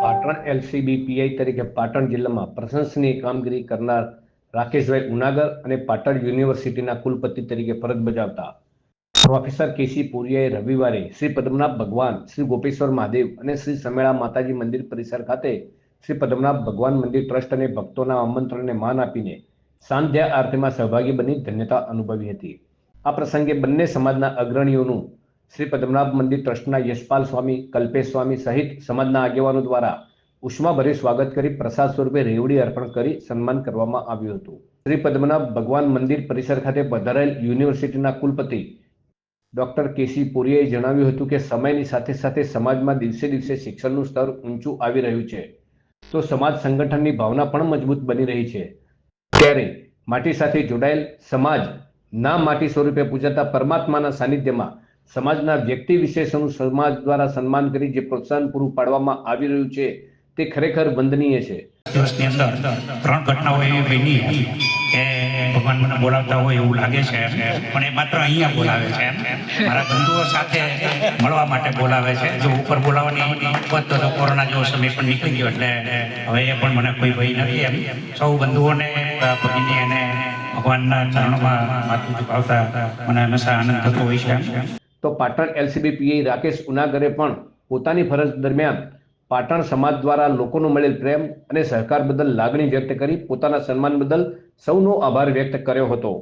Patan LCB PI તરીકે પાટણ જિલ્લામાં પ્રશંસનીય કામગીરી કરનાર રાકેશભાઈ ઉનાગર અને પાટણ યુનિવર્સિટીના કુલપતિ તરીકે ફરજ બજાવતા પ્રોફેસર કેસી પુરિયાએ રવિવારે શ્રી પદ્મનાભ ભગવાન, શ્રી ગોપેશ્વર મહાદેવ અને શ્રી સમેળા માતાજી મંદિર પરિસર ખાતે શ્રી પદ્મનાભ ભગવાન મંદિર ટ્રસ્ટ અને ભક્તોના આમંત્રણને માન આપીને સાંધ્યા આરતીમાં સહભાગી બની ધન્યતા અનુભવી હતી. આ પ્રસંગે બંને સમાજના અગ્રણીઓનું શ્રી પદ્મનાભ મંદિર ટ્રસ્ટના યશપાલ સ્વામી, કલ્પેશ સ્વામી સહિત સમાજના આગેવાનો દ્વારા ઉષ્માભર્યું સ્વાગત કરી પ્રસાદ સ્વરૂપે રેવડી અર્પણ કરી સન્માન કરવામાં આવ્યું હતું. શ્રી પદ્મનાભ ભગવાન મંદિર પરિસર ખાતે પધારેલ યુનિવર્સિટીના કુલપતિ ડોક્ટર કેસી પુરિયાએ જણાવ્યું હતું કે સમયની સાથે સાથે સમાજમાં દિવસે દિવસે શિક્ષણનું સ્તર ઊંચું આવી રહ્યું છે તો સમાજ સંગઠનની ભાવના પણ મજબૂત બની રહી છે. ત્યારે માટી સાથે જોડાયેલ સમાજ ના માટી સ્વરૂપે પૂજાતા પરમાત્માના સાનિધ્યમાં સમાજના વ્યક્તિ વિશેષોનું સમાજ દ્વારા સન્માન કરી જે પ્રોત્સાહન પૂરું પાડવામાં આવી રહ્યું છે તે ખરેખર વંદનીય છે. દિવસની અંદર 3 ઘટનાઓ એવી બની કે ભગવાન મને બોલાવતા હોય એવું લાગે છે, પણ એ માત્ર અહીંયા બોલાવે છે. મારા બંધુઓ સાથે મળવા માટે બોલાવે છે. જો ઉપર બોલાવવાની વાત તો કોરોના જેવો સમય પણ નીકળી ગયો એટલે હવે એ પણ મને કોઈ ભય નથી. સૌ બંધુઓને ભગીની અને ભગવાનના ચરણોમાં માથું ઝુકાવતા મને હંમેશા આનંદ થતો હોય છે. તો પાટણ એલસીબી પીઆઈ રાકેશ ઉનાગરે પણ પોતાની ફરજ દરમિયાન પાટણ સમાજ દ્વારા લોકોનો મળેલ પ્રેમ અને સહકાર બદલ લાગણી વ્યક્ત કરી પોતાના સન્માન બદલ સૌનો આભાર વ્યક્ત કર્યો હતો.